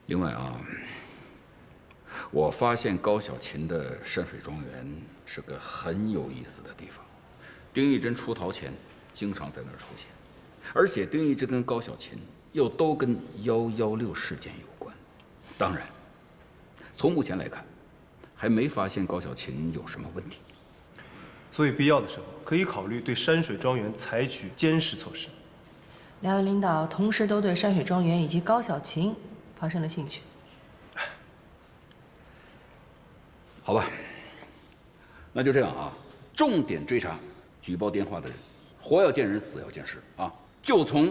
另外啊，我发现高小琴的山水庄园是个很有意思的地方。丁义珍出逃前经常在那儿出现，而且丁义珍跟高小琴又都跟116事件有关。当然，从目前来看，还没发现高小琴有什么问题。所以必要的时候可以考虑对山水庄园采取监视措施。两位领导同时都对山水庄园以及高小琴发生了兴趣。好吧，那就这样啊，重点追查举报电话的人，活要见人，死要见尸啊！就从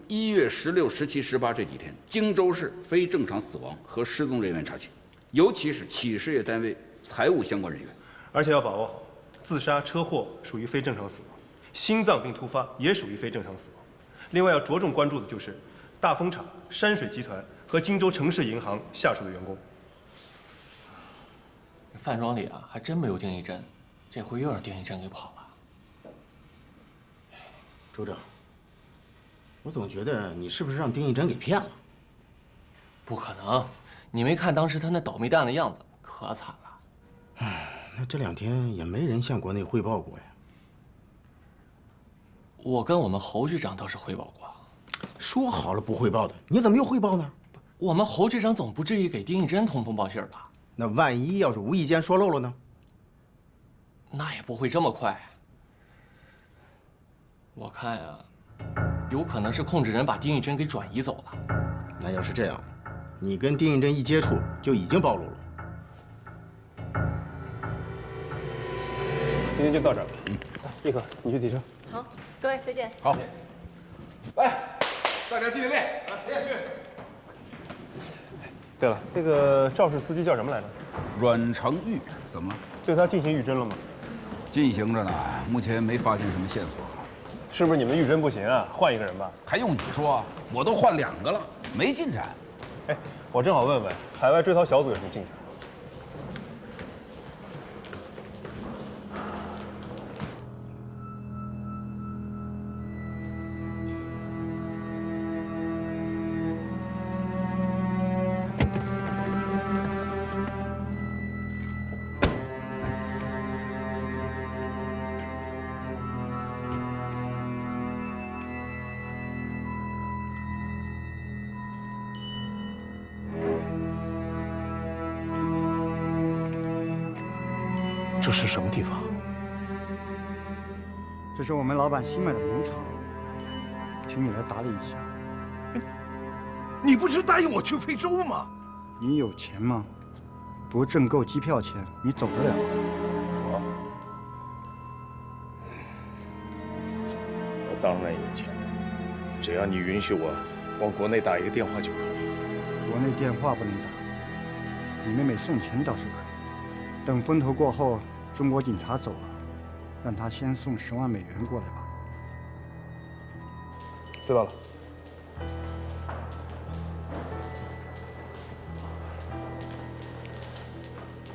1月16、17、18这几天，荆州市非正常死亡和失踪人员查起，尤其是企事业单位财务相关人员，而且要把握好，自杀、车祸属于非正常死亡，心脏病突发也属于非正常死亡。另外要着重关注的就是大丰厂、山水集团和荆州城市银行下属的员工。饭庄里啊，还真没有丁义珍，这回又让丁义珍给跑了。周正，我总觉得你是不是让丁义珍给骗了？不可能，你没看当时他那倒霉蛋的样子，可惨了。那这2天也没人向国内汇报过呀。我跟我们侯局长倒是汇报过。说好了不汇报的，你怎么又汇报呢？我们侯局长总不至于给丁义珍通风报信吧？那万一要是无意间说漏了呢？那也不会这么快。我看呀，有可能是控制人把丁义珍给转移走了。那要是这样，你跟丁义珍一接触就已经暴露了。今天就到这儿。叶克，你去提车。好，各位再见。好，来，大家尽力练。我也去。对了，那个肇事司机叫什么来着？阮成玉，怎么了？对他进行预侦了吗？进行着呢，目前没发现什么线索。是不是你们预侦不行啊？换一个人吧。还用你说？我都换2个了，没进展。哎，我正好问问，海外追逃小组有什么进展？这是什么地方？这是我们老板新买的农场，请你来打理一下。你不是答应我去非洲吗？你有钱吗？不挣够机票钱，你走得了？我当然有钱，只要你允许我往国内打一个电话就可以。国内电话不能打，你妹妹送钱倒是可以。等风头过后，中国警察走了，让他先送10万美元过来吧。知道了。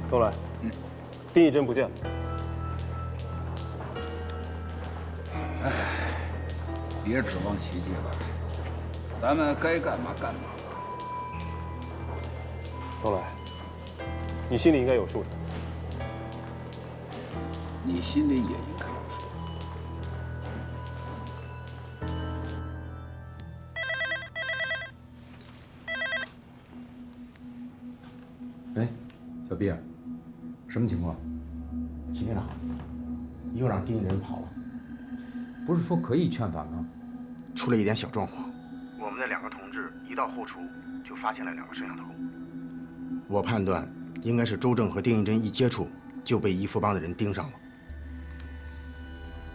都来。丁义珍不见了。唉，别指望奇迹了，咱们该干嘛干嘛吧。都来。你心里应该有数的。你心里也应该有数。哎，小毕，什么情况？秦队长，又让丁义珍跑了。不是说可以劝返吗？出了一点小状况。我们的2个同志一到后厨就发现了2个摄像头。我判断应该是周正和丁义珍一接触就被一福帮的人盯上了。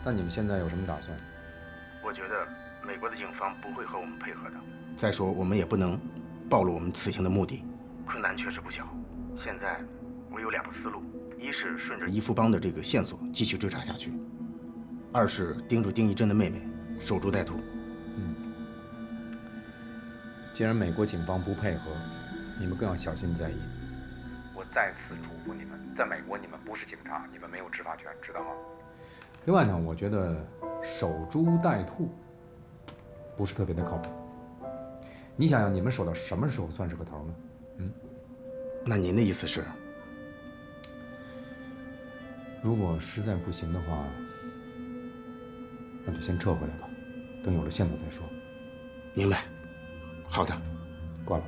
那你们现在有什么打算？我觉得美国的警方不会和我们配合的。再说，我们也不能暴露我们此行的目的。困难确实不小。现在我有2个思路：一是顺着一福帮的这个线索继续追查下去；二是盯住丁义珍的妹妹，守株待兔。既然美国警方不配合，你们更要小心在意。我再次嘱咐你们，在美国你们不是警察，你们没有执法权，知道吗？另外呢，我觉得守株待兔不是特别的靠谱。你想想，你们守到什么时候算是个头呢？那您的意思是？如果实在不行的话，那就先撤回来吧，等有了线索再说。明白。好的，挂了。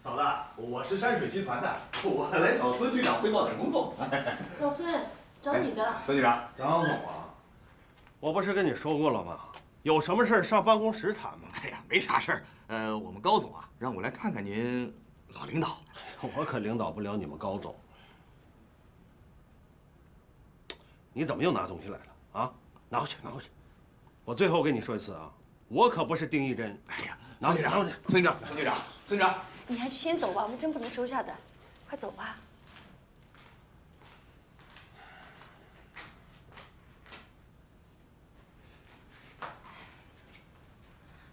嫂子，我是山水集团的，我来找孙局长汇报点工作。老孙，找你的。孙局长，张总啊，我不是跟你说过了吗？有什么事儿上办公室谈吗？哎呀，没啥事儿。我们高总啊，让我来看看您老领导。我可领导不了你们高总。你怎么又拿东西来了啊？拿回去，拿回去。我最后跟你说一次啊，我可不是丁义珍。哎呀，拿回去，拿回去。孙局长，孙局长，孙局长。你还是先走吧，我们真不能收下的，快走吧。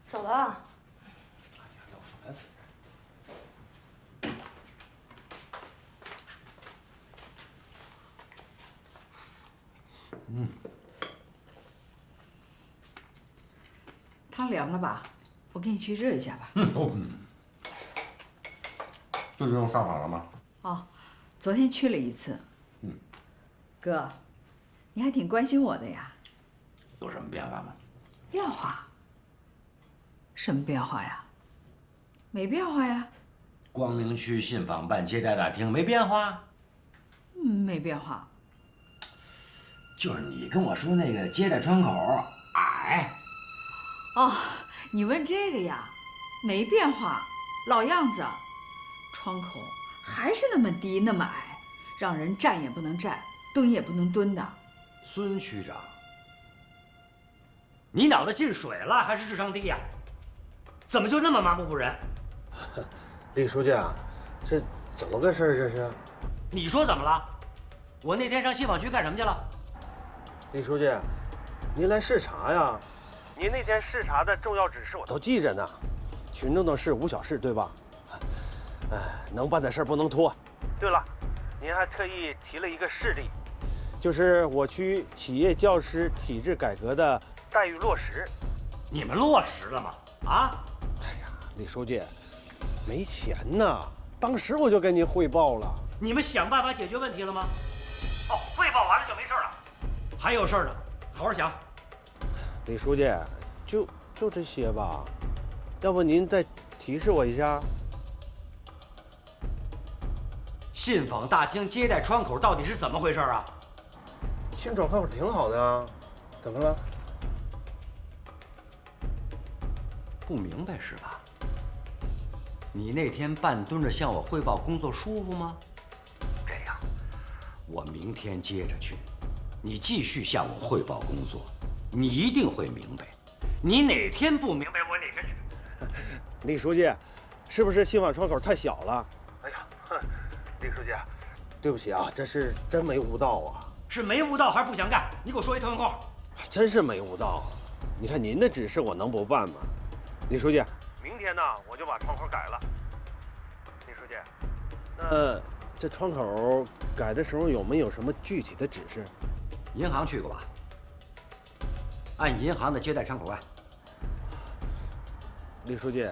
走了。哎呀，要烦死人！汤凉了吧？我给你去热一下吧。就这种上法了吗？哦，昨天去了一次。哥，你还挺关心我的呀。有什么变化吗？变化？什么变化呀？没变化呀。光明区信访办接待大厅没变化？没变化。就是你跟我说那个接待窗口矮。哦，你问这个呀？没变化，老样子。窗口还是那么低，那么矮，让人站也不能站，蹲也不能蹲的。孙区长，你脑子进水了还是智商低呀？怎么就那么麻木不仁？李书记啊，这怎么个事儿？这是？你说怎么了？我那天上信访局干什么去了？李书记，您来视察呀？您那天视察的重要指示我都记着呢。群众的事无小事，对吧？能办的事儿不能拖。对了，您还特意提了一个事例，就是我区企业教师体制改革的待遇落实。你们落实了吗？啊？哎呀，李书记，没钱呐！当时我就跟您汇报了。你们想办法解决问题了吗？哦，汇报完了就没事了。还有事儿呢，好好想。李书记，就这些吧，要不您再提示我一下？信访大厅接待窗口到底是怎么回事啊？信访窗口挺好的啊，怎么了？不明白是吧？你那天半蹲着向我汇报工作舒服吗？这样，我明天接着去，你继续向我汇报工作，你一定会明白。你哪天不明白，我哪天去。李书记，是不是信访窗口太小了？哎呀，李书记，对不起啊，这是真没悟道啊。是没悟道还是不想干？你给我说一通空。真是没悟道。你看您的指示我能不办吗？李书记，明天呢我就把窗口改了。李书记，那这窗口改的时候有没有什么具体的指示？银行去过吧？按银行的接待窗口办。李书记，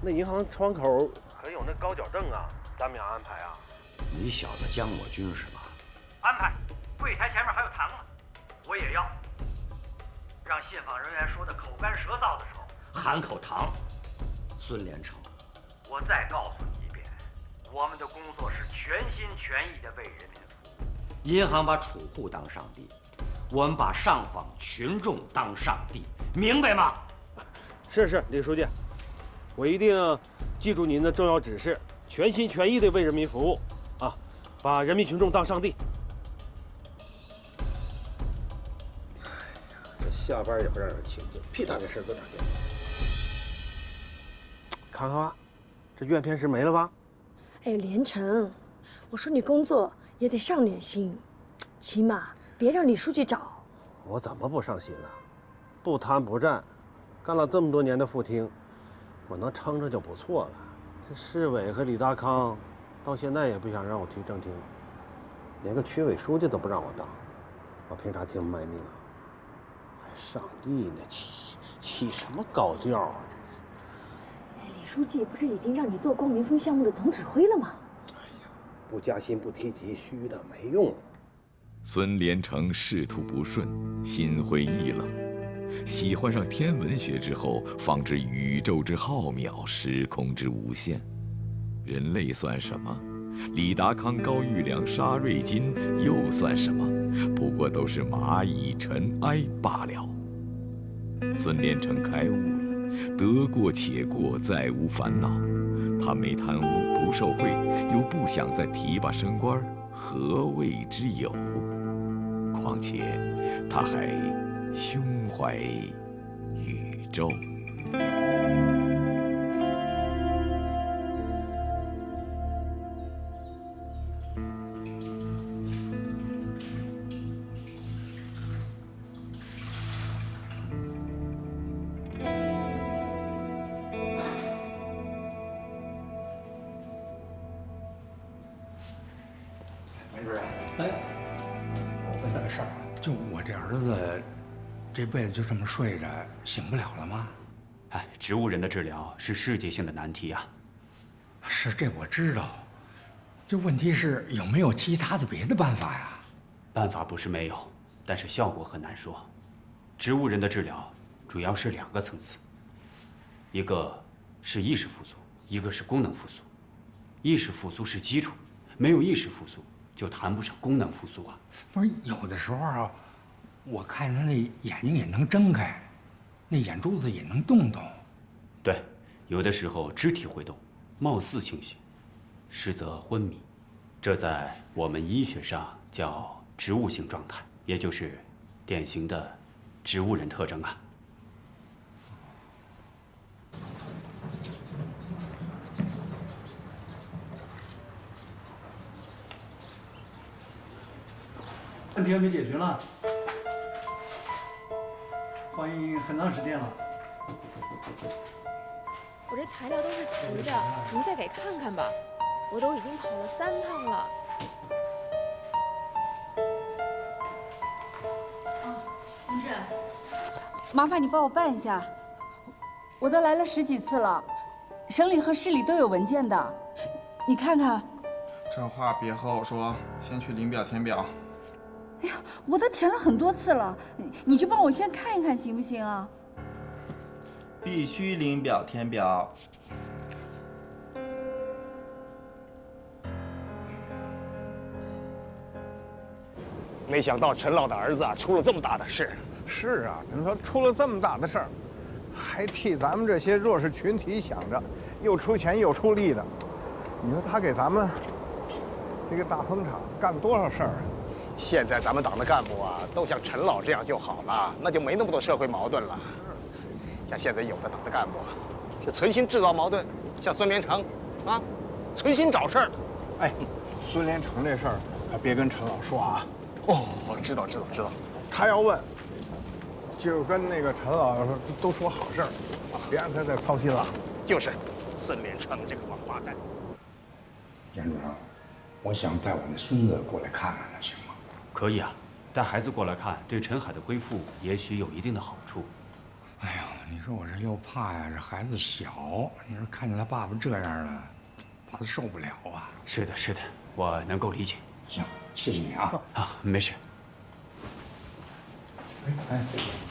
那银行窗口可有那高脚凳啊？咱们要安排啊？你小子将我军是吧？安排，柜台前面还有糖呢，我也要。让信访人员说的口干舌燥的时候含口糖。孙连成，我再告诉你一遍，我们的工作是全心全意的为人民服务。银行把储户当上帝，我们把上访群众当上帝，明白吗？是，李书记，我一定记住您的重要指示，全心全意的为人民服务，啊，把人民群众当上帝。哎呀，这下班也不让人请假，屁大点事都打电话。看看吧，这阅片室没了吧？哎，连城，我说你工作也得上点心，起码别让李书记找。我怎么不上心了？不贪不占，干了这么多年的副厅，我能撑着就不错了。这市委和李大康到现在也不想让我提正厅，连个区委书记都不让我当，我凭啥听卖命啊？还上帝呢，起什么高调啊？李书记不是已经让你做光明峰项目的总指挥了吗？不加薪不提急需的没用。孙连成仕途不顺，心灰意冷，喜欢上天文学之后，方知宇宙之浩渺，时空之无限。人类算什么？李达康、高育良、沙瑞金又算什么？不过都是蚂蚁尘埃罢了。孙连成开悟了，得过且过，再无烦恼。他没贪污，不受贿，又不想再提拔升官，何谓之有？况且他还胸怀宇宙。梅主任，我问你个事儿啊，就我这儿子，这辈子就这么睡着，醒不了了吗？哎，植物人的治疗是世界性的难题啊。是，这我知道。这问题是有没有其他的别的办法呀？办法不是没有，但是效果很难说。植物人的治疗主要是2个层次，一个是意识复苏，一个是功能复苏。意识复苏是基础，没有意识复苏就谈不上功能复苏啊。不是，有的时候啊，我看他那眼睛也能睁开，那眼珠子也能动动。对，有的时候肢体会动，貌似清醒，实则昏迷。这在我们医学上叫植物性状态，也就是典型的植物人特征啊。问题还没解决呢，放映很长时间了。我这材料都是齐的，您再给看看吧。我都已经跑了3趟了。同志，麻烦你帮我办一下，我都来了10几次了，省里和市里都有文件的，你看看。这话别和我说，先去领表填表。哎呀，我都填了很多次了，你就帮我先看一看行不行啊？必须领表填表。没想到陈老的儿子啊出了这么大的事。是啊，你说出了这么大的事儿，还替咱们这些弱势群体想着，又出钱又出力的。你说他给咱们这个大风厂干多少事儿啊？现在咱们党的干部啊，都像陈老这样就好了，那就没那么多社会矛盾了。像现在有的党的干部啊，是存心制造矛盾，像孙连成，啊，存心找事儿的。哎，孙连成这事儿可别跟陈老说啊。哦，我知道。他要问，就跟那个陈老都说好事儿，别让他再操心了。就是，孙连成这个王八蛋。严主任，我想带我那孙子过来看看，那行吗？可以啊，带孩子过来看，对陈海的恢复也许有一定的好处。哎呀，你说我这又怕呀，这孩子小，你说看见他爸爸这样了，怕他受不了啊。是的，我能够理解。行，谢谢你啊。啊，没事。哎，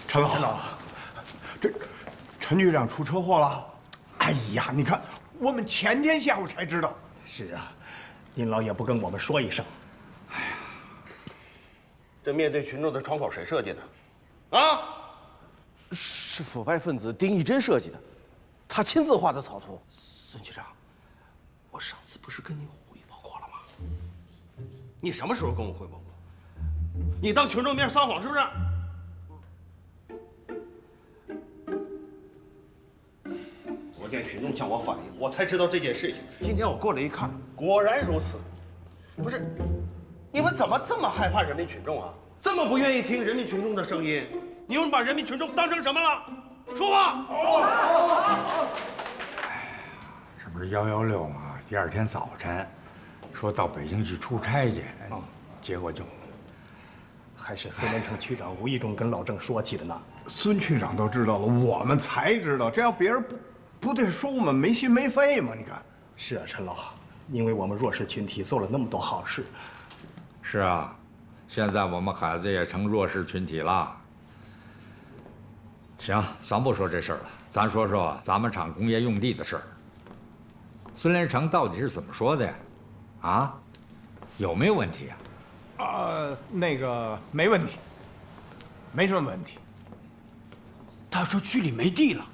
陈老，这陈局长出车祸了。哎呀，你看，我们前天下午才知道。是啊，您老也不跟我们说一声。哎呀，这面对群众的窗口谁设计的？啊？是腐败分子丁义珍设计的，他亲自画的草图。孙局长，我上次不是跟您汇报过了吗？你什么时候跟我汇报过？你当群众面撒谎是不是？昨天群众向我反映，我才知道这件事情。今天我过来一看，果然如此。不是，你们怎么这么害怕人民群众啊？这么不愿意听人民群众的声音，你们把人民群众当成什么了？说吧。这不是116吗？第二天早晨，说到北京去出差去，结果就……还是孙连成区长无意中跟老郑说起的呢。孙区长都知道了，我们才知道。这要别人不对说我们没心没肺嘛？你看。是啊，陈老，因为我们弱势群体做了那么多好事。是啊，现在我们孩子也成弱势群体了。行，咱不说这事儿了，咱说说咱们厂工业用地的事儿。孙连成到底是怎么说的呀？啊，有没有问题啊？那个没问题，没什么问题。他说区里没地了。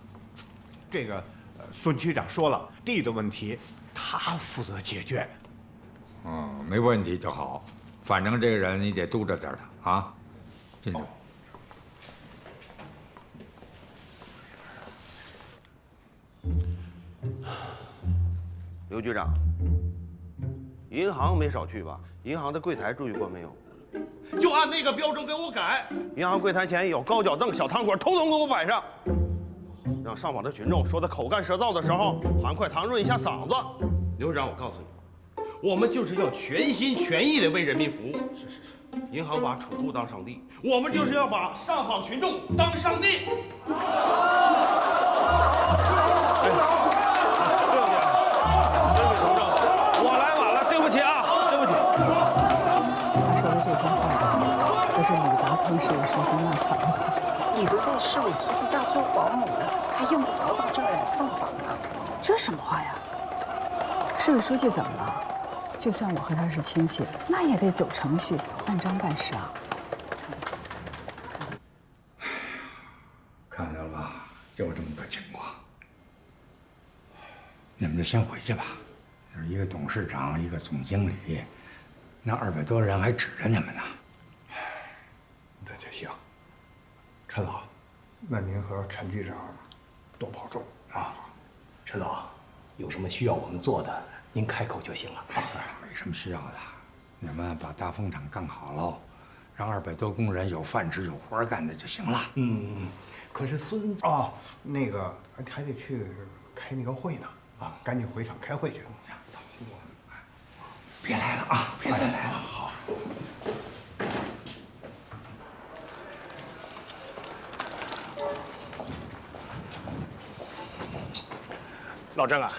这个孙区长说了，地的问题他负责解决。没问题就好。反正这个人你得督着点他啊。进去。刘局长，银行没少去吧？银行的柜台注意过没有？就按那个标准给我改。银行柜台前有高脚凳、小糖果，统统给我摆上。让上访的群众说的口干舌燥的时候，含块糖润一下嗓子。刘局长，我告诉你，我们就是要全心全意的为人民服务。是。银行把储户当上帝，我们就是要把上访群众当上帝。同事说的那话，你都在市委书记家做保姆了，还用不着到这儿来上访啊？这什么话呀？市委书记怎么了？就算我和他是亲戚，那也得走程序，按章办事啊。看见了吧，就这么个情况。你们就先回去吧。就是一个董事长，一个总经理，那200多人还指着你们呢。那就行。陈老，那您和陈局长多保重啊。陈老，有什么需要我们做的，您开口就行了啊。没什么需要的，你们把大风厂干好了，让200多工人有饭吃、有活干的就行了。可是那个还得去开那个会呢啊，赶紧回厂开会去。别来了啊，别再来了。好。老郑啊，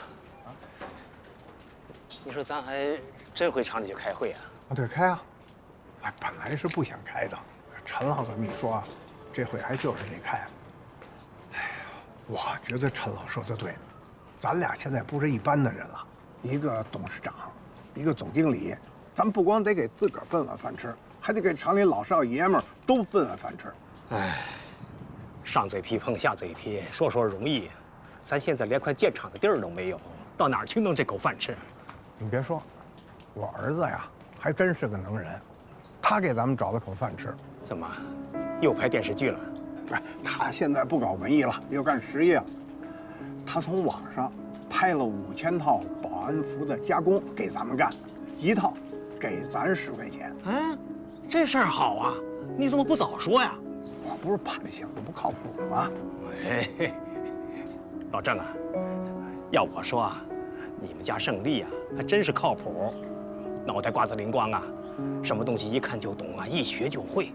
你说咱还真回厂里去开会啊？对，开啊。本来是不想开的，陈老这么一说，这回还就是得开。哎呀，我觉得陈老说的对，咱俩现在不是一般的人了，一个董事长，一个总经理，咱不光得给自个儿奔碗饭吃，还得给厂里老少爷们儿都奔碗饭吃。哎，上嘴皮碰下嘴皮，说容易，咱现在连块建厂的地儿都没有，到哪儿去弄这口饭吃？你别说，我儿子呀，还真是个能人，他给咱们找了口饭吃。怎么，又拍电视剧了？哎，他现在不搞文艺了，又干实业了。他从网上拍了5000套保安服的加工给咱们干，一套给咱10块钱。哎，这事儿好啊！你怎么不早说呀？我不是怕这小子不靠谱吗？哎，老郑啊，要我说啊，你们家胜利啊，还真是靠谱，脑袋瓜子灵光啊，什么东西一看就懂啊，一学就会。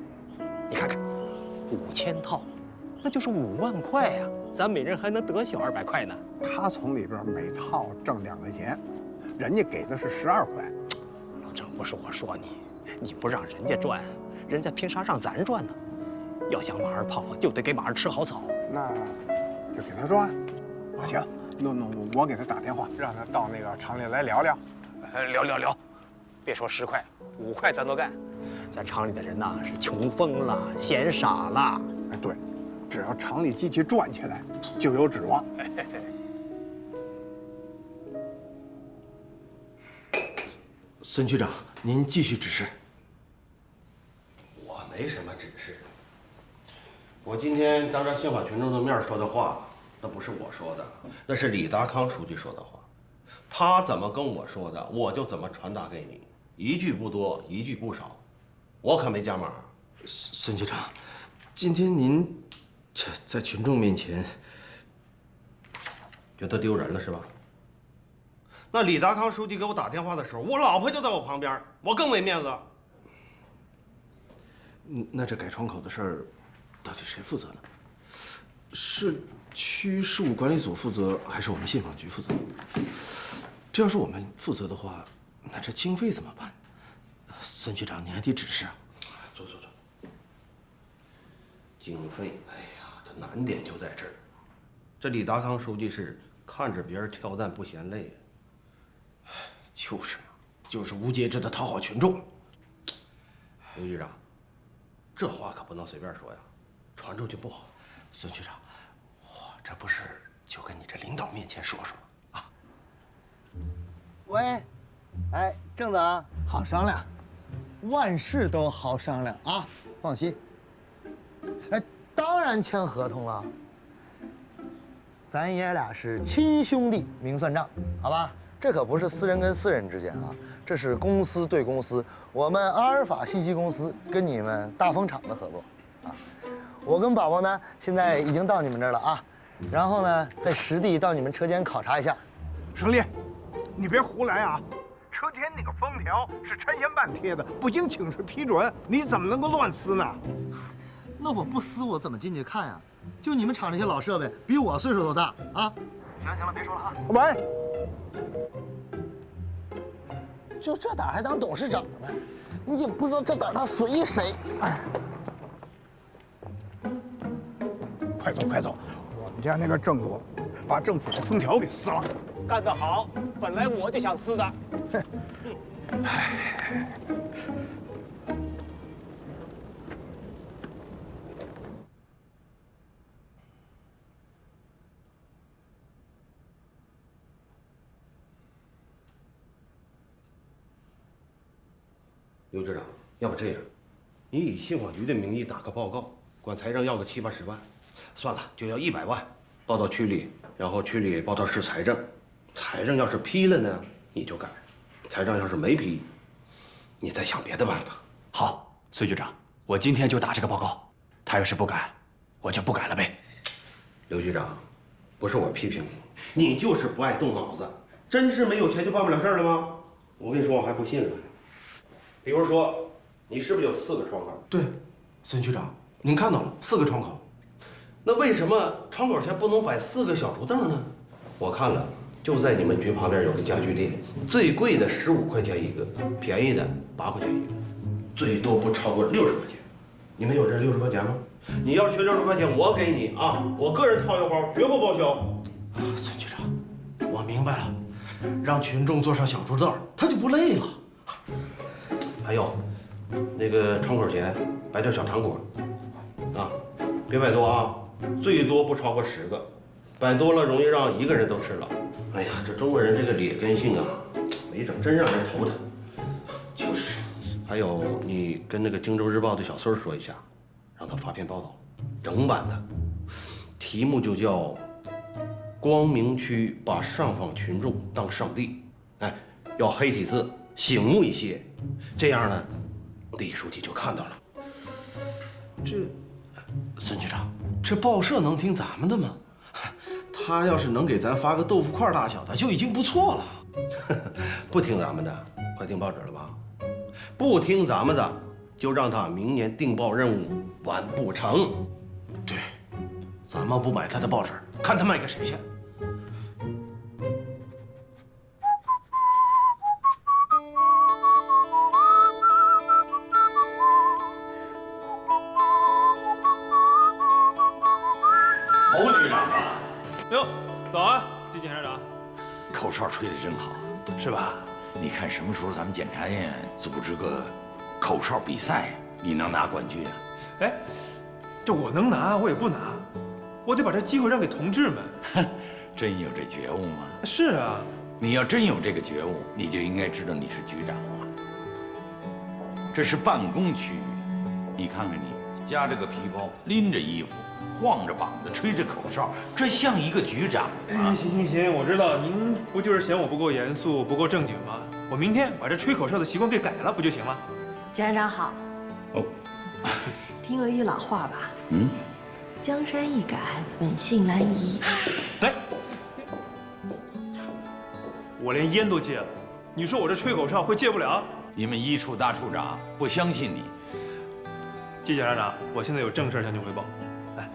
你看看，5000套，那就是5万块呀，咱每人还能得小200块呢。他从里边每套挣2块钱，人家给的是12块。老郑，不是我说你，你不让人家赚，人家凭啥让咱赚呢？要想马儿跑，就得给马儿吃好草。那就给他赚。行，那我给他打电话，让他到那个厂里来聊聊。聊，别说10块，5块咱都干。咱厂里的人呐，是穷疯了，闲傻了。哎，对，只要厂里机器转起来，就有指望。孙局长，您继续指示。我没什么指示。我今天当着现场群众的面说的话，那不是我说的，那是李达康书记说的话。他怎么跟我说的，我就怎么传达给你，一句不多，一句不少，我可没加码。孙局长，今天您这在群众面前觉得丢人了是吧？那李达康书记给我打电话的时候，我老婆就在我旁边，我更没面子。那这改窗口的事儿，到底谁负责呢？是区事务管理组负责，还是我们信访局负责？这要是我们负责的话，那这经费怎么办？孙局长，你还得指示啊。坐。经费，哎呀，这难点就在这儿。这李达康书记是看着别人挑担不嫌累。就是无节制的讨好群众。刘局长，这话可不能随便说呀，传出去不好。孙局长，我这不是就跟你这领导面前说说啊？喂，哎，郑总，好商量，万事都好商量啊，放心。哎，当然签合同了，咱爷俩是亲兄弟明算账，好吧？这可不是私人跟私人之间啊，这是公司对公司，我们阿尔法信息公司跟你们大风厂的合作啊。我跟宝宝呢，现在已经到你们这儿了啊，然后呢，再实地到你们车间考察一下。胜利，你别胡来啊！车间那个封条是陈先办贴的，不经请示批准，你怎么能够乱撕呢？那我不撕，我怎么进去看呀？就你们厂这些老设备，比我岁数都大啊！行了，别说了啊。喂。就这胆还当董事长呢？你也不知道这胆他随谁。快走！我们家那个郑总把政府的封条给撕了。干得好！本来我就想撕的。刘局长，要不这样，你以信访局的名义打个报告，管财政要个70、80万，算了，就要100万，报到区里，然后区里报到市财政，财政要是批了呢，你就改；财政要是没批，你再想别的办法。好，孙局长，我今天就打这个报告，他要是不改，我就不改了呗。刘局长，不是我批评你，你就是不爱动脑子，真是没有钱就办不了事儿了吗？我跟你说，我还不信呢。比如说，你是不是有4个窗口？对，孙局长，您看到了4个窗口。那为什么窗口前不能摆4个小竹凳呢？我看了，就在你们局旁边有个家具店，最贵的15块钱一个，便宜的8块钱一个，最多不超过60块钱。你们有这60块钱吗？你要是缺60块钱，我给你啊，我个人掏腰包，绝不报销。孙局长，我明白了，让群众坐上小竹凳，他就不累了。还有，那个窗口前摆点小糖果，啊，别摆多啊，最多不超过10个，摆多了容易让1个人都吃了。哎呀，这中国人这个劣根性啊，没整真让人头疼。就是，还有你跟那个《荆州日报》的小孙说一下，让他发篇报道，整版的，题目就叫“光明区把上访群众当上帝”，哎，要黑体字。醒目一些，这样呢，李书记就看到了。孙局长，这报社能听咱们的吗？他要是能给咱发个豆腐块大小的，就已经不错了。不听咱们的，快订报纸了吧？不听咱们的，就让他明年订报任务完不成。对，咱们不买他的报纸，看他卖给谁去。侯局长吧？哟，早啊，季检察长。口哨吹得真好，是吧？你看什么时候咱们检察院组织个口哨比赛，你能拿冠军啊？哎，这我能拿，我也不拿，我得把这机会让给同志们。真有这觉悟吗？是啊。你要真有这个觉悟，你就应该知道你是局长啊。这是办公区域，你看看你，夹着个皮包，拎着衣服。晃着膀子，吹着口哨，这像一个局长吗？哎，行，我知道您不就是嫌我不够严肃、不够正经吗？我明天把这吹口哨的习惯给改了，不就行了？检察长好。哦，听过一句老话吧？江山易改，本性难移。哎，我连烟都戒了，你说我这吹口哨会戒不了？你们一处大处长不相信你。季检察长，我现在有正事向您汇报。来，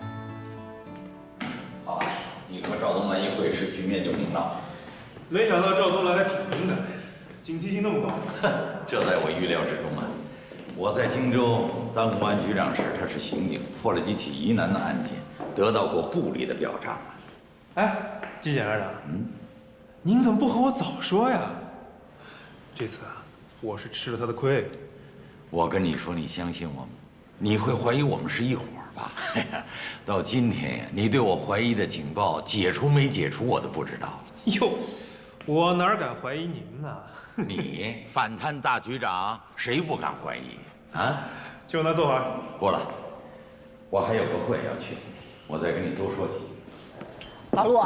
好，你和赵东来一会师，局面就明朗。没想到赵东来还挺敏感，警惕性那么高。这在我预料之中啊！我在荆州当公安局长时，他是刑警，破了几起疑难的案件，得到过部里的表彰。哎，季检察长，您怎么不和我早说呀？这次啊，我是吃了他的亏。我跟你说，你相信我吗？你会怀疑我们是一伙吧？到今天呀，你对我怀疑的警报解除没解除，我都不知道了。哟，我哪敢怀疑您呢？你反贪大局长，谁不敢怀疑啊？就那坐会儿。不了，我还有个会要去，我再跟你多说几句。老陆，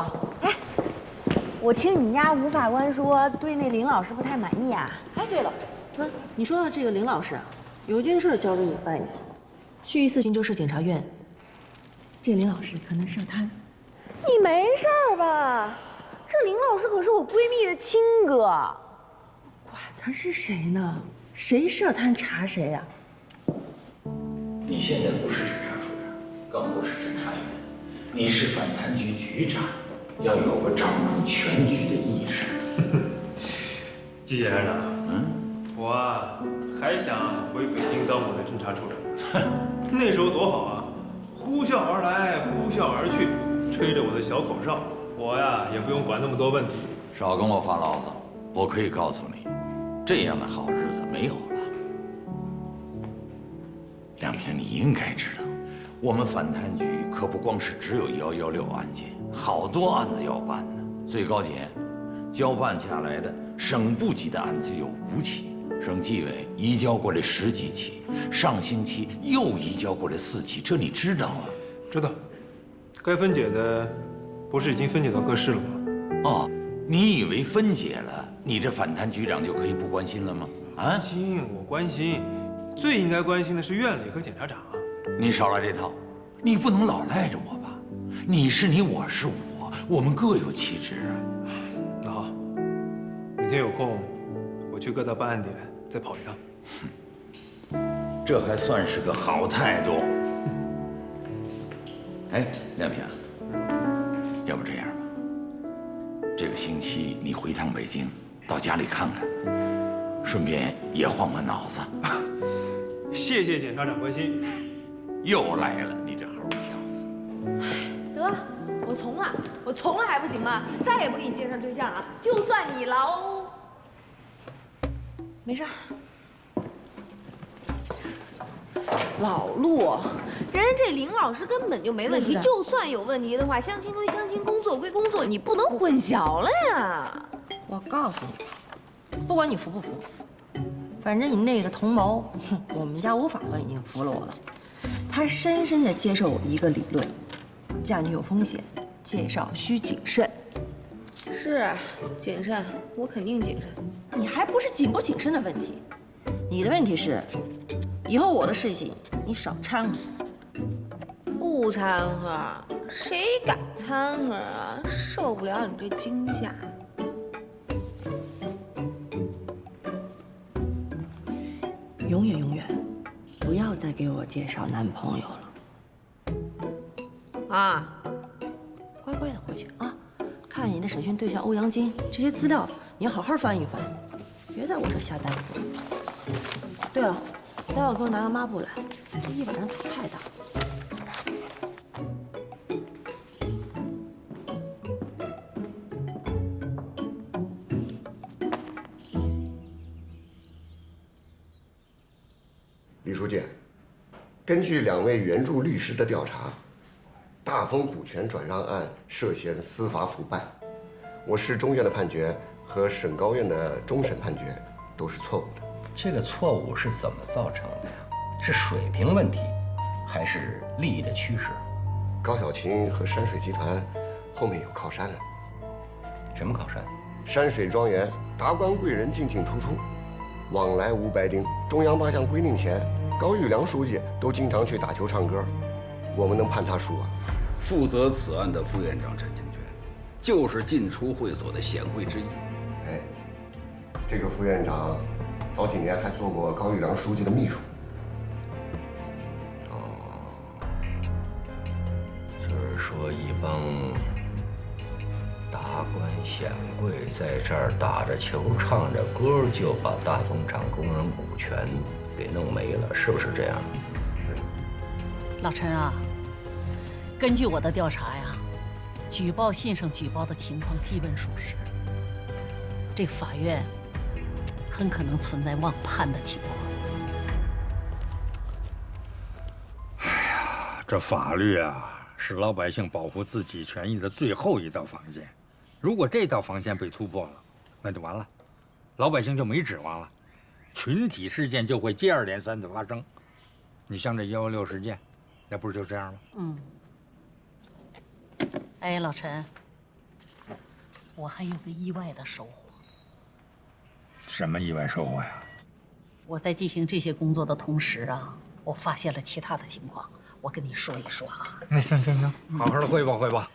哎，我听你们家吴法官说，对那林老师不太满意啊。哎，对了，你说到这个林老师啊，有件事交给你办一下。去一次荆州市检察院，这林老师可能涉贪。你没事儿吧？这林老师可是我闺蜜的亲哥。管他是谁呢？谁涉贪查谁呀？你现在不是侦查处长，更不是侦查员，你是反贪局局长，要有个掌住全局的意识。季检察长，我啊还想回北京当我的侦查处长，那时候多好啊，呼啸而来，呼啸而去，吹着我的小口哨，我呀也不用管那么多问题。少跟我发牢骚，我可以告诉你，这样的好日子没有了。梁平，你应该知道，我们反贪局可不光是只有116案件，好多案子要办呢。最高检交办下来的省部级的案子有5起，省纪委移交过来10几起，上星期又移交过来4起，这你知道啊？知道，该分解的不是已经分解到各市了吗？哦，你以为分解了，你这反贪局长就可以不关心了吗？啊，关心我关心，最应该关心的是院里和检察长啊。你少来这套，你不能老赖着我吧？你是你，我是我，我们各有其职啊。那好，明天有空，我去各大办案点再跑一趟。这还算是个好态度。哎，亮平，要不这样吧，这个星期你回趟北京，到家里看看，顺便也换换脑子。谢谢检察长关心。又来了，你这猴小子！得了，我从了还不行吗？再也不给你介绍对象了，就算你劳。没事儿。老陆，人家这林老师根本就没问题，就算有问题的话，相亲归相亲，工作归工作，你不能混淆了呀。我告诉你吧，不管你服不服，反正你那个同谋，我们家吴法官已经服了我了。他深深地接受我一个理论：嫁女有风险，介绍需谨慎。是谨慎，我肯定谨慎。你还不是谨不谨慎的问题，你的问题是，以后我的事情你少掺和。不掺和，谁敢掺和啊？受不了你这惊吓。永远永远，不要再给我介绍男朋友了。啊，乖乖的回去啊！看你的审讯对象欧阳金这些资料，你要好好翻一翻，别在我这下耽误。对了，待会给我拿个抹布来，这一晚上土太大。李书记，根据2位援助律师的调查，大丰股权转让案涉嫌司法腐败，我市中院的判决和省高院的终审判决都是错误的。这个错误是怎么造成的呀？是水平问题，还是利益的驱使？高小琴和山水集团后面有靠山啊。什么靠山？山水庄园达官贵人进进出出，往来无白丁。中央8项规定前，高玉良书记都经常去打球唱歌，我们能判他输啊？负责此案的副院长陈清泉，就是进出会所的显贵之一。哎，这个副院长早几年还做过高玉良书记的秘书。就是说一帮达官显贵在这儿打着球、唱着歌，就把大风厂工人股权给弄没了，是不是这样？老陈啊，根据我的调查呀，举报信上举报的情况基本属实。这法院很可能存在忘判的情况。这法律啊，是老百姓保护自己权益的最后一道防线。如果这道防线被突破了，那就完了，老百姓就没指望了，群体事件就会接二连三的发生。你像这116事件，那不是就这样吗？嗯。哎，老陈，我还有个意外的收获。什么意外收获呀？我在进行这些工作的同时啊，我发现了其他的情况，我跟你说一说啊。那行，好好的汇报汇报。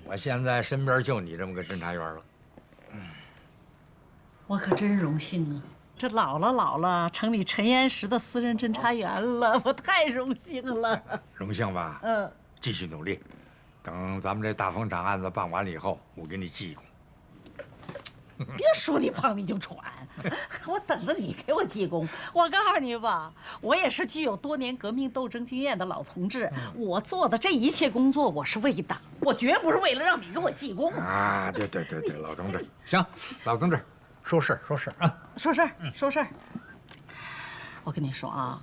我现在身边就你这么个侦查员了。我可真荣幸啊！这老了，成你陈岩石的私人侦查员了，我太荣幸了。荣幸吧？嗯，继续努力。等咱们这大风厂案子办完了以后，我给你记一功。别说你胖你就喘，我等着你给我记功。我告诉你吧，我也是具有多年革命斗争经验的老同志，我做的这一切工作，我是为党，我绝不是为了让你给我记功啊！对，老同志，行，老同志，说事啊，说事儿。我跟你说啊，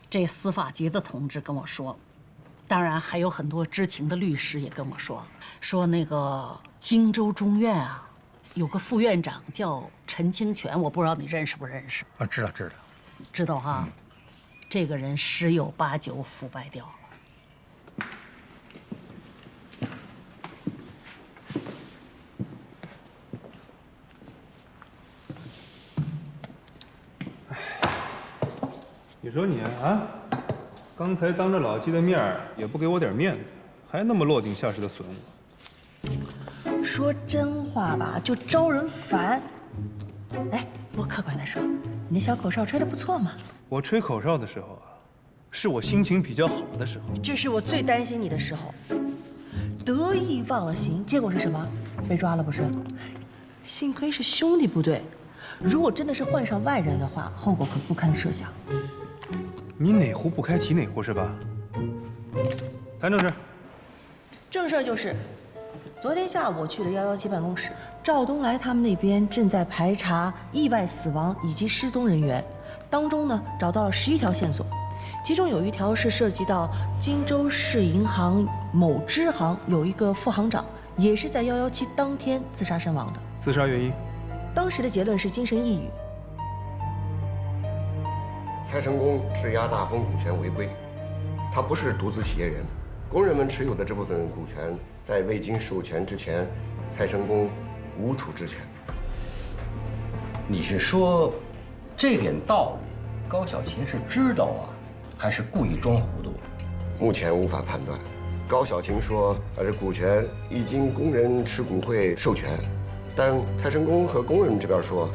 这司法局的同志跟我说，当然还有很多知情的律师也跟我说那个荆州中院啊。有个副院长叫陈清泉，我不知道你认识不认识？啊，知道哈。这个人10有8九腐败掉了。你说你啊，刚才当着老季的面也不给我点面子，还那么落井下石的损我。说真话吧，就招人烦。哎，不过客观的说，你那小口哨吹得不错嘛。我吹口哨的时候啊，是我心情比较好的时候。这是我最担心你的时候，得意忘了形，结果是什么？被抓了不是？幸亏是兄弟部队，如果真的是换上外人的话，后果可不堪设想。你哪壶不开提哪壶是吧？谭正事。正事就是。昨天下午我去了117办公室，赵东来他们那边正在排查意外死亡以及失踪人员，当中呢找到了11条线索，其中有1条是涉及到荆州市银行某支行有一个副行长，也是在117当天自杀身亡的。自杀原因？当时的结论是精神抑郁。蔡成功质押大丰股权违规，他不是独资企业人。工人们持有的这部分股权，在未经授权之前，蔡成功无处置权。你是说，这点道理高小琴是知道啊，还是故意装糊涂？目前无法判断。高小琴说，这股权已经工人持股会授权，但蔡成功和工人这边说，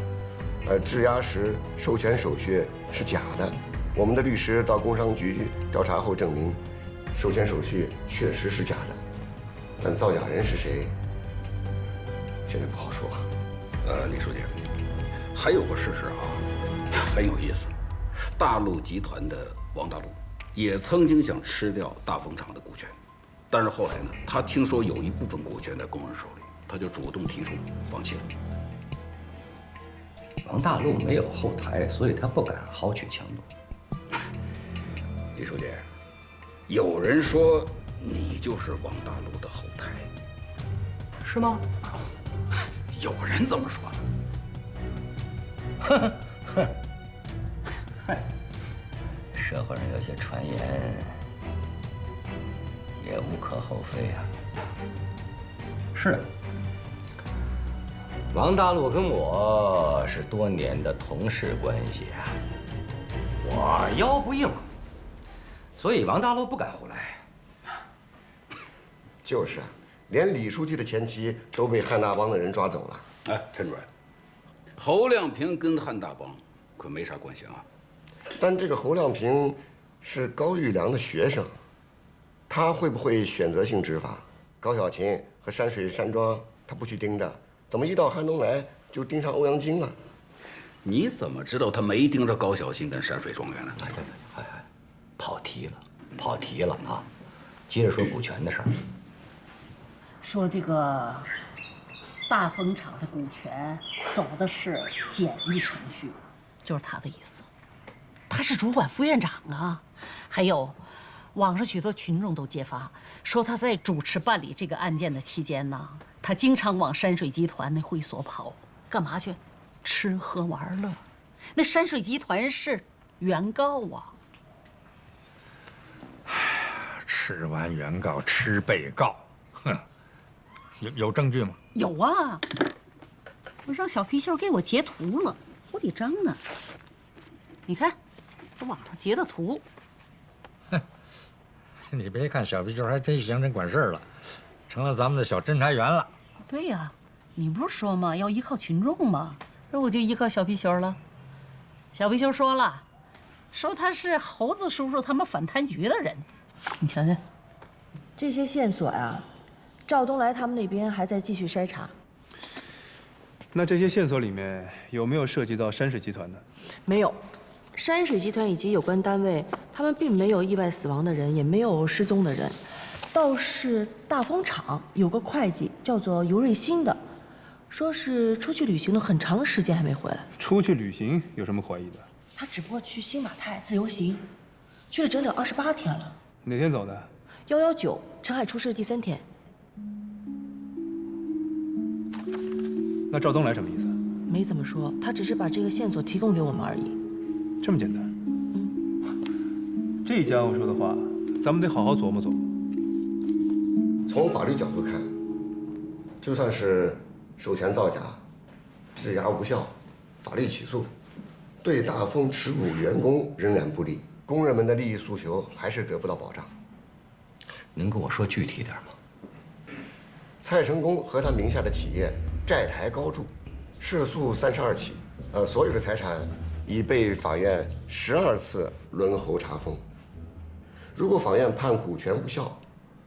质押时授权手续是假的。我们的律师到工商局调查后证明。授权手续确实是假的，但造假人是谁，现在不好说。李书记，还有个事实啊，很有意思。大陆集团的王大陆也曾经想吃掉大丰厂的股权，但是后来呢，他听说有一部分股权在工人手里，他就主动提出放弃了。王大陆没有后台，所以他不敢豪取强夺。李书记。有人说你就是王大陆的后台，是吗？有人这么说的。社会上有些传言也无可厚非啊。是，王大陆跟我是多年的同事关系啊。我腰不硬，所以王大陆不敢胡来。就是啊，连李书记的前妻都被汉大帮的人抓走了。哎，陈主任，侯亮平跟汉大帮可没啥关系啊。但这个侯亮平是高玉良的学生，他会不会选择性执法？高小琴和山水山庄他不去盯着，怎么一到寒冬来就盯上欧阳菁了？你怎么知道他没盯着高小琴跟山水庄园呢？跑题了啊！接着说股权的事儿。说这个大风厂的股权走的是简易程序，就是他的意思。他是主管副院长啊。还有，网上许多群众都揭发说他在主持办理这个案件的期间呢，他经常往山水集团那会所跑，干嘛去？吃喝玩乐。那山水集团是原告啊。吃完原告吃被告，哼，有证据吗？有啊，我让小皮球给我截图了，好几张呢。你看，这网上截的图。你别看小皮球还真行，真管事儿了，成了咱们的小侦查员了。对呀，你不是说吗？要依靠群众吗？这我就依靠小皮球了。小皮球说了，说他是猴子叔叔他们反贪局的人。你瞧瞧，这些线索呀，赵东来他们那边还在继续筛查。那这些线索里面有没有涉及到山水集团的？没有，山水集团以及有关单位，他们并没有意外死亡的人，也没有失踪的人。倒是大风厂有个会计叫做尤瑞新的，说是出去旅行了很长时间还没回来。出去旅行有什么怀疑的？他只不过去新马泰自由行，去了整整28天了。哪天走的？119，陈海出事的第3天。那赵东来什么意思？没怎么说，他只是把这个线索提供给我们而已。这么简单？这家伙说的话，咱们得好好琢磨琢磨。从法律角度看，就算是授权造假、质押无效、法律起诉，对大丰持股员工仍然不利。工人们的利益诉求还是得不到保障。能跟我说具体点吗？蔡成功和他名下的企业债台高筑，涉诉32起，所有的财产已被法院12次轮候查封。如果法院判股权无效，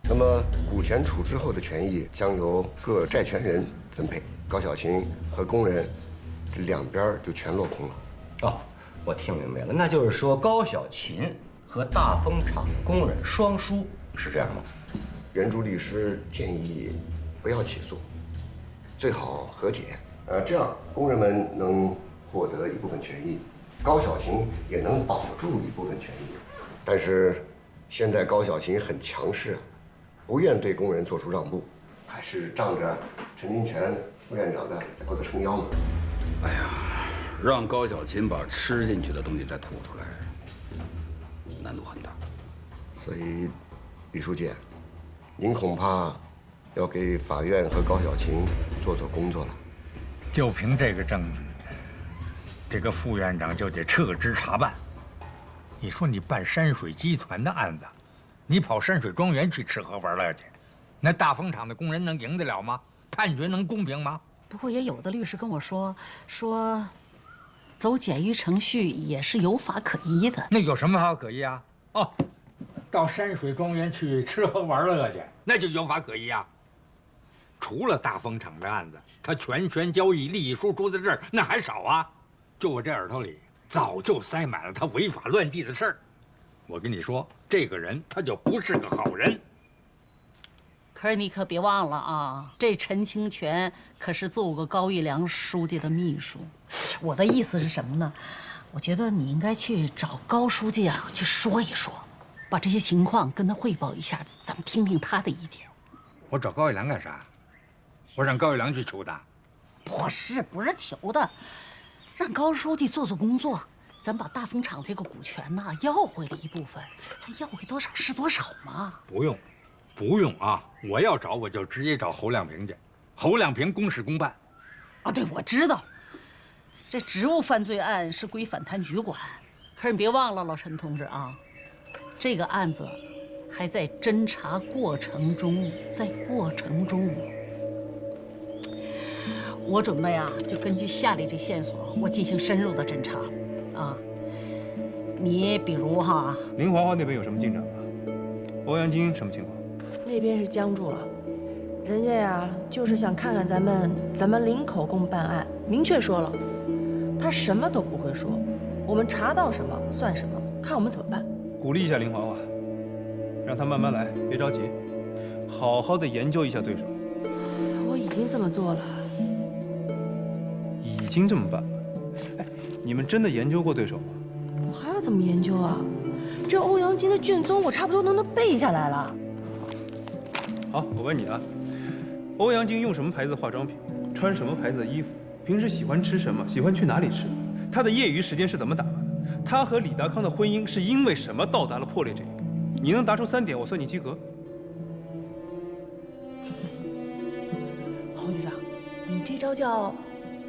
那么股权处置后的权益将由各债权人分配，高小琴和工人这两边就全落空了。哦。我听明白了，那就是说高小琴和大风厂的工人双输，是这样吗？原著律师建议不要起诉，最好和解。这样工人们能获得一部分权益，高小琴也能保住一部分权益。但是现在高小琴很强势，不愿对工人做出让步，还是仗着陈金泉副院长的在后头撑腰呢。哎呀。让高小琴把吃进去的东西再吐出来，难度很大。所以，李书记，您恐怕要给法院和高小琴做工作了。就凭这个证据，这个副院长就得撤职查办。你说你办山水集团的案子，你跑山水庄园去吃喝玩乐去，那大风厂的工人能赢得了吗？判决能公平吗？不过也有的律师跟我说。走简易程序也是有法可依的。那有什么法可依啊？哦，到山水庄园去吃喝玩乐去，那就有法可依啊。除了大风厂的案子，他权权交易、利益输出的事儿那还少啊。就我这耳朵里，早就塞满了他违法乱纪的事儿。我跟你说，这个人他就不是个好人。可是你可别忘了啊，这陈清泉可是做过高玉良书记的秘书。我的意思是什么呢？我觉得你应该去找高书记啊，去说一说，把这些情况跟他汇报一下，咱们听听他的意见。我找高玉良干啥？我让高玉良去求他？不是求的，让高书记做工作，咱把大风厂这个股权呐要回来一部分，咱要回多少是多少嘛。不用啊！我要找我就直接找侯亮平去，侯亮平公事公办。啊，对，我知道，这职务犯罪案是归反贪局管，可是你别忘了，老陈同志啊，这个案子还在侦查过程中，我准备啊，就根据下列这线索，我进行深入的侦查，啊，你比如哈，林华华那边有什么进展吗？欧阳菁什么情况？那边是僵住了，人家呀就是想看看咱们林口供办案，明确说了，他什么都不会说，我们查到什么算什么，看我们怎么办。鼓励一下林华华，让他慢慢来，别着急，好好的研究一下对手。我已经这么做了。已经这么办了？哎，你们真的研究过对手吗？我还要怎么研究啊？这欧阳菁的卷宗我差不多都能背下来了。好，我问你啊，欧阳菁用什么牌子的化妆品？穿什么牌子的衣服？平时喜欢吃什么？喜欢去哪里吃？他的业余时间是怎么打发的？他和李达康的婚姻是因为什么到达了破裂这一步？你能答出3点，我算你及格。侯局长，你这招叫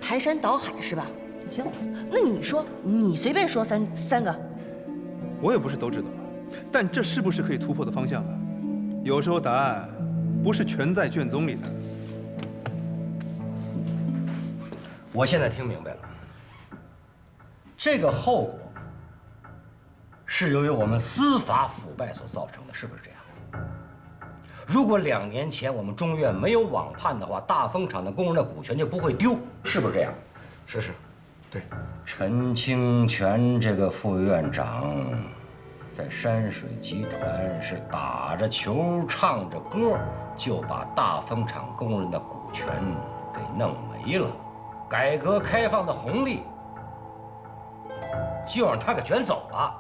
排山倒海是吧？行，那你说，你随便说三个。我也不是都知道，但这是不是可以突破的方向啊？有时候答案不是全在卷宗里的。我现在听明白了，这个后果是由于我们司法腐败所造成的，是不是这样？如果2年前我们中院没有网判的话，大丰厂的工人的股权就不会丢，是不是这样？是，对。陈清泉这个副院长，在山水集团是打着球唱着歌，就把大丰厂工人的股权给弄没了，改革开放的红利就让他给卷走了。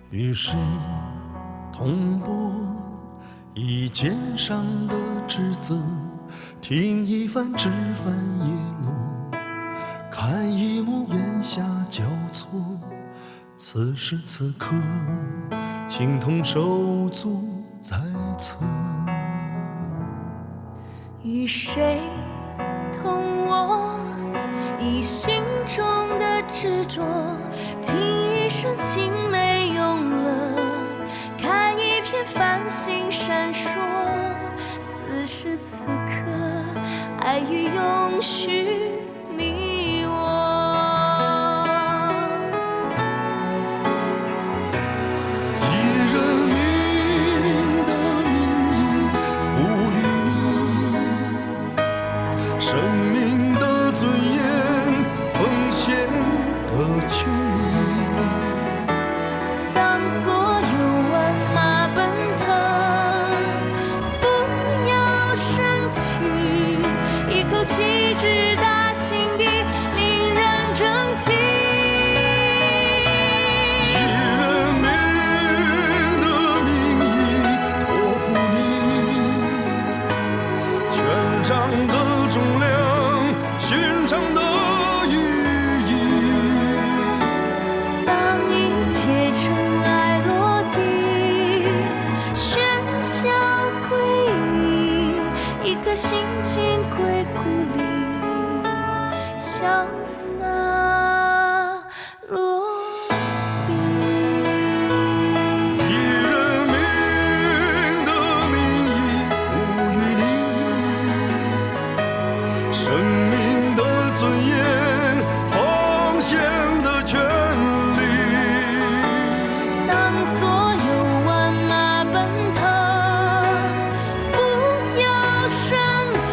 与谁同步一肩上的职责，听一番枝繁叶落，看一幕檐下交错。此时此刻，情同手足在侧。与谁同我以心中的执着，听一声情没用了，看一片繁星闪烁。此时此刻，爱与永续，你我。以人民的名义赋予你生命的尊严，奉献的权利。当所有万马奔腾，扶摇升起，一口气直达心底，令人争气。以人民的名义托付你权杖的重量，勋章的意义。当一切尘埃落地，喧嚣归隐，一颗心情归故里，潇洒落笔。以人民的名义赋予你生命的尊严，奉献的权利。当所有万马奔腾，扶摇升起，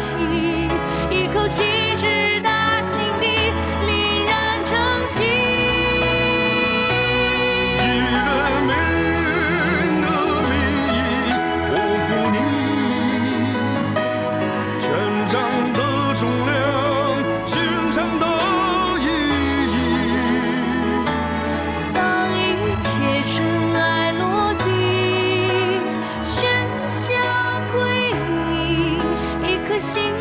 一口气直达心底，令人争气。以人民的名义托付你权杖的重量，勋章的意义。当一切尘埃落地，喧嚣归隐，一颗心